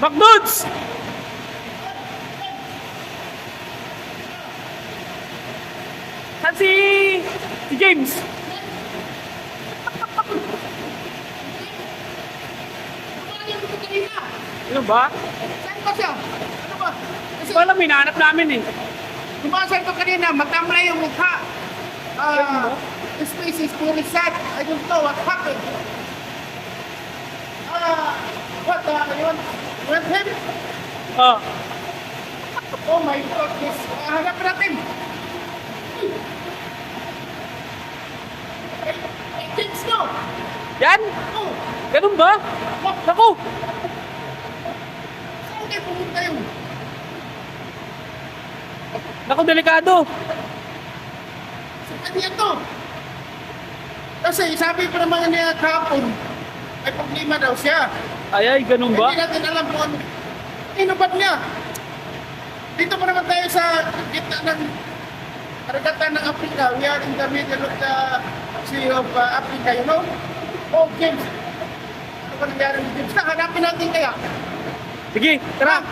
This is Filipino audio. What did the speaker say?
McDonald's! Saan si James? Ano ba? Saan ba siya? Ano ba? Kasi Hindi ko alam, hinahanap namin eh. lumasan ko kanina, matamlay yung mukha. This place is very sad. I don't know what happened. You want him? Oh, Oh my God, this. Hanapin natin. Hey, James, no! yan? Oh, Ganun ba? Naku! saan kayo pumunta yun? Naku, delikado. Sa kanya to. Kasi sabi pa naman niya kahapon, may problema daw siya. Ay, ganun ba? Hindi natin alam kung ano. Inubad niya. Dito pa naman tayo sa gitna ng karagatan ng Africa. We are in the middle of the Sea of Africa, you know? Oh, James. Ano ba nangyari ni James? Hanapin natin kaya. Sige, tara.